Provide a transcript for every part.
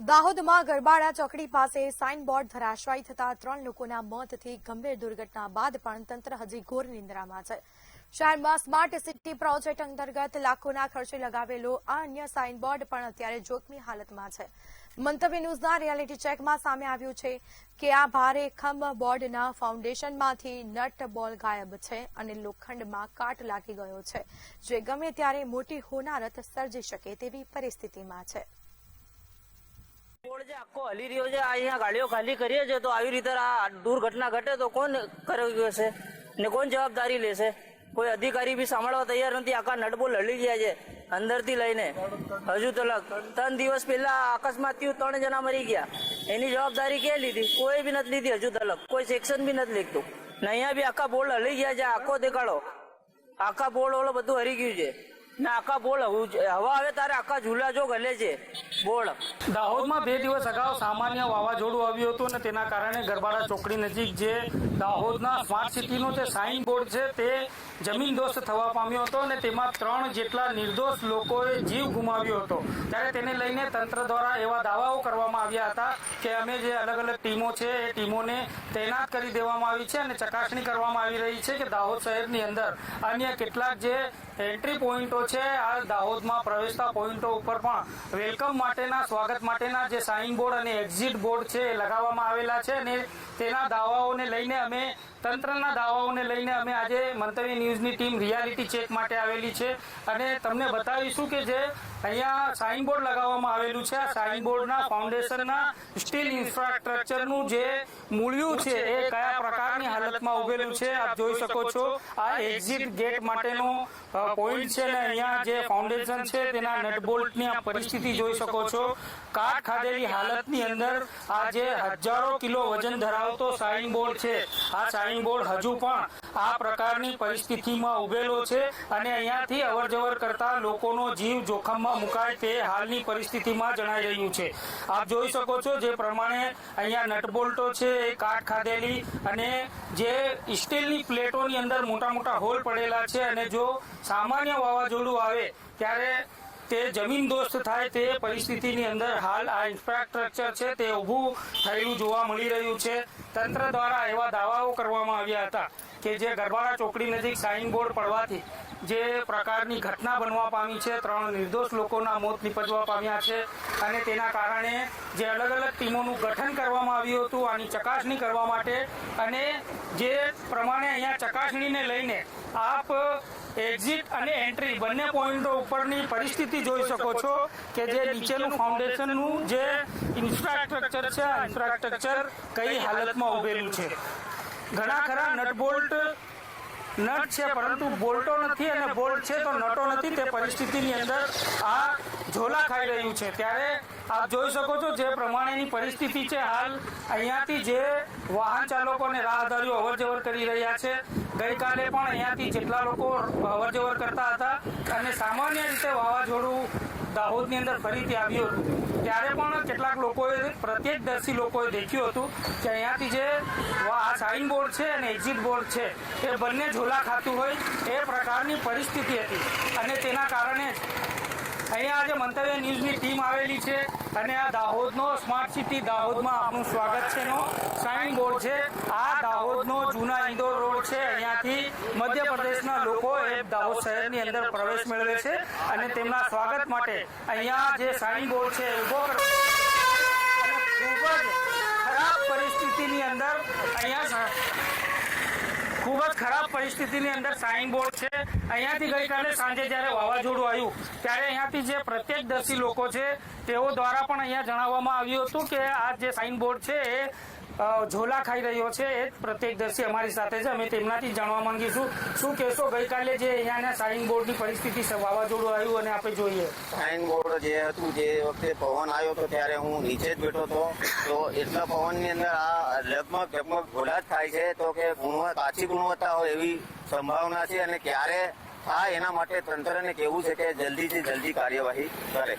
દાહોદમાં ગરબાડા ચોકડી પાસે સાઇન બોર્ડ ધરાશાયી થતા 3 લોકોના મોતથી ગંભીર દુર્ઘટના બાદ પણ તંત્ર હજી ઘોર નિંદ્રામાં છે। શહેરમાં સ્માર્ટ સિટી પ્રોજેક્ટ અંતર્ગત લાખોના ખર્ચે લગાવેલો આ અન્ય સાઇન બોર્ડ પણ અત્યારે જોખમી હાલતમાં છે। મંતવ્ય ન્યૂઝના રિયાલિટી ચેકમાં સામે આવ્યું છે કે આ ભારે ખંભ બોર્ડના ફાઉન્ડેશનમાંથી નટ બોલ ગાયબ છે અને લોખંડમાં કાટ લાગી ગયો છે, જે ગમે ત્યારે મોટી હોનારત સર્જી શકે તેવી પરિસ્થિતિમાં છે। બોર્ડ જે આખો હલી રહ્યો છે, અહીંયા ગાડીઓ ખાલી કરીએ છે તો આવી રીતે આ દુર્ઘટના ઘટે તો કોણ કર્યું હશે ને કોણ જવાબદારી લેશે? કોઈ અધિકારી બી સાંભળવા તૈયાર નથી। આખા નટબોલ હલી ગયા છે અંદરથી લઈને હજુ તલક 3 દિવસ પહેલા અકસ્માતથી 3 જણા મરી ગયા, એની જવાબદારી કે લીધી? કોઈ બી નથી લીધી હજુ તલક, કોઈ સેક્શન બી નથી લીધું ને અહીંયા બી આખા બોર્ડ હલી ગયા છે। આખો દેખાડો, આખા બોર્ડ ઓલો બધું હરી ગયું છે ને આખા બોર્ડ હવા આવે ત્યારે આખા ઝૂલા જો ગલે છે બોર્ડ। દાહોદમાં 2 દિવસ અગાઉ સામાન્ય વાવાઝોડું આવ્યું હતું અને તેના કારણે ગરબાડા ચોકડી નજીક જે દાહોદના સ્માર્ટ સિટીનો જે સાઇન બોર્ડ છે તે જમીનદોસ્ત થવા પામ્યો હતો અને તેમાં 3 જેટલા નિર્દોષ લોકોએ જીવ ગુમાવ્યો હતો। ત્યારે તેને લઈને તંત્ર દ્વારા એવા દાવાઓ કરવામાં આવ્યા હતા કે અમે જે અલગ અલગ ટીમો છે એ ટીમોને તૈનાત કરી દેવામાં આવી છે અને ચકાસણી કરવામાં આવી રહી છે કે દાહોદ શહેરની અંદર અન્ય કેટલાક જે એન્ટ્રી પોઈન્ટો છે, આ દાહોદમાં પ્રવેશતા પોઈન્ટો ઉપર પણ વેલકમ માટેના, સ્વાગત માટેના જે સાઇન બોર્ડ અને એક્ઝિટ બોર્ડ છે એ લગાવવામાં આવેલા છે અને તેના દાવાઓને લઈને અમે તંત્રના દાવાઓને લઈને અમે આજે મંતવ્ય ન્યૂઝની ટીમ રિયાલિટી ચેક માટે આવેલી છે અને તમને બતાવીશું કે જે અહીંયા સાઇન બોર્ડ લગાવવામાં આવેલું છે, આ સાઇન બોર્ડના ફાઉન્ડેશનના સ્ટીલ ઇન્ફ્રાસ્ટ્રક્ચરનું જે મૂળિયું છે એ કયા પ્રકારની હાલતમાં ઉભેલું છે આપ જોઈ શકો છો। આ એક્ઝિટ ગેટ માટેનો પોઈન્ટ છે અને અહીંયા જે ફાઉન્ડેશન છે તેના નટબોલ્ટની આ પરિસ્થિતિ જોઈ શકો છો। કાટ ખાધેલી હાલતની અંદર આ જે હજારો કિલો વજન ધરાવતો સાઇન બોર્ડ છે, આ સાઇન બોર્ડ હજુ પણ આ પ્રકારની પરિસ્થિતિમાં ઉભેલો છે અને અહીંયાથી અવરજવર કરતા લોકોનો જીવ જોખમમાં મુકાય તે હાલની પરિસ્થિતિમાં જણાઈ રહ્યું છે। આપ જોઈ શકો છો જે પ્રમાણે અહીંયા નટબોલ્ટો છે એ કાટ ખાધેલી અને જે સ્ટીલની પ્લેટોની અંદર મોટા મોટા હોલ પડેલા છે અને જો સામાન્ય વાવાઝોડું આવે ત્યારે તે જમીનદોસ્ત થાય તે પરિસ્થિતિની અંદર હાલ આ ઇન્ફ્રાસ્ટ્રક્ચર છે તે ઊભું થયેલું જોવા મળી રહ્યું છે। તંત્ર દ્વારા એવા દાવાઓ કરવામાં આવ્યા હતા કે જે ગરબાડા ચોકડી નજીક સાઇન બોર્ડ પડવાથી જે પ્રકારની ઘટના બનવા પામી છે, 3 નિર્દોષ લોકોના મોત નિપજવા પામ્યા છે અને તેના કારણે જે અલગ અલગ ટીમોનું ગઠન કરવામાં આવ્યું હતું આની ચકાસણી કરવા માટે અને જે પ્રમાણે અહીંયા ચકાસણીને લઈને આપ એક્ઝિટ અને એન્ટ્રી બંને પોઈન્ટો ઉપરની પરિસ્થિતિ જોઈ શકો છો કે જે નીચેનું ફાઉન્ડેશનનું જે ઇન્ફ્રાસ્ટ્રક્ચર છે આ ઇન્ફ્રાસ્ટ્રક્ચર કઈ હાલતમાં ઉભેલું છે। ઘણા ખરા નટ છે પરંતુ બોલ્ટો નથી અને બોલ્ટ છે તો નટો નથી, તે પરિસ્થિતિની અંદર આ ઝોલા ખાઈ રહ્યું છે। ત્યારે આપ જોઈ શકો છો જે પ્રમાણેની પરિસ્થિતિ છે હાલ અહીંયાથી જે વાહન ચાલકો અને રાહદારીઓ અવરજવર કરી રહ્યા છે, ગઈકાલે પણ અહીંયાથી જેટલા લોકો અવરજવર કરતા હતા અને સામાન્ય રીતે વાવાઝોડું દાહોદની અંદર ફરીથી આવ્યું હતું ત્યારે પણ કેટલાક લોકોએ, પ્રત્યક્ષદર્શી લોકોએ દેખ્યું હતું કે અહીંયાથી જે આ સાઇન બોર્ડ છે અને એક્ઝિટ બોર્ડ છે એ બંને ઝોલા ખાતું હોય એ પ્રકારની પરિસ્થિતિ હતી અને તેના કારણે અહીંયા આજે મંતવ્ય ન્યૂઝની ટીમ આવેલી છે અને આ દાહોદનો સ્માર્ટ સિટી દાહોદમાં આપનું સ્વાગત છે નો સાઇન બોર્ડ છે। આ દાહોદનો જૂના ઇન્દોર રોડ છે, અહીંયાથી મધ્યપ્રદેશના લોકો એ દાહોદ શહેરની અંદર પ્રવેશ મેળવે છે અને તેમના સ્વાગત માટે અહીંયા જે સાઇન બોર્ડ છે ઉભો કરવામાં અને ખૂબ જ ખરાબ પરિસ્થિતિની અંદર અહીંયા ખૂબ જ ખરાબ પરિસ્થિતિની અંદર સાઇન બોર્ડ છે। અહીંયાથી ગઈકાલે સાંજે જ્યારે વાવાઝોડું આવ્યું ત્યારે અહીંયાથી જે પ્રત્યક્ષદર્શી લોકો છે તેઓ દ્વારા પણ અહીંયા જણાવવામાં આવ્યું હતું કે આ જે સાઇન બોર્ડ છે એ ઝોલા ખાઈ રહ્યો છે। એ પ્રત્યક્ષદર્શી અમારી સાથે છે, અમે તેમનાથી જાણવા માંગીશું શું કહેશો ગઈકાલે જે અહીંયાના સાઇન બોર્ડની પરિસ્થિતિ વાવાઝોડું આવ્યું અને આપણે જોઈએ। સાઇન બોર્ડ જે હતું જે વખતે પવન આવ્યો હતો ત્યારે હું નીચે જ બેઠો હતો તો એટલા પવનની અંદર આ લગભગ ઘોડા જ થાય છે તો કે કાચી ગુણવત્તા હોય એવી સંભાવના છે અને ક્યારે થાય એના માટે તંત્રને કહેવું છે કે જલ્દીથી જલ્દી કાર્યવાહી કરે।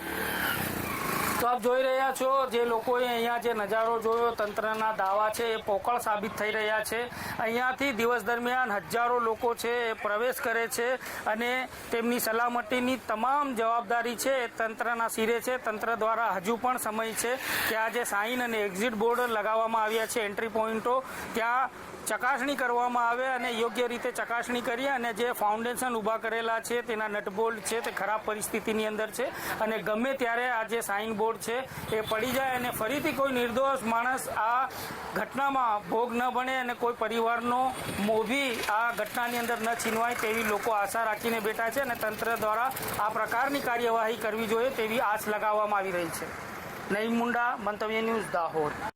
તો આપ જોઈ રહ્યા છો જે લોકોએ અહીંયા જે નજારો જોયો, તંત્રના દાવા છે એ પોકળ સાબિત થઈ રહ્યા છે. અહીંયાથી દિવસ દરમિયાન હજારો લોકો છે એ પ્રવેશ કરે છે અને તેમની સલામતીની તમામ જવાબદારી છે એ તંત્રના સિરે છે. તંત્ર દ્વારા હજુ પણ સમય છે કે આ જે સાઇન અને એક્ઝિટ બોર્ડ લગાવવામાં આવ્યા છે એન્ટ્રી પોઈન્ટો, ત્યાં ચકાસણી કરવામાં આવે અને યોગ્ય રીતે ચકાસણી કરી અને જે ફાઉન્ડેશન ઊભા કરેલા છે તેના નટબોલ્ટ છે તે ખરાબ પરિસ્થિતિની અંદર છે અને ગમે ત્યારે આ જે સાઇન બોર્ડ છે એ પડી જાય અને ફરીથી કોઈ નિર્દોષ માણસ આ ઘટનામાં ભોગ ન બને અને કોઈ પરિવારનો મોભી આ ઘટનાની અંદર ન છીનવાય તેવી લોકો આશા રાખીને બેઠા છે અને તંત્ર દ્વારા આ પ્રકારની કાર્યવાહી કરવી જોઈએ તેવી આશ લગાવવામાં આવી રહી છે. નઈમ મુંડા, મંતવ્ય ન્યૂઝ, દાહોદ.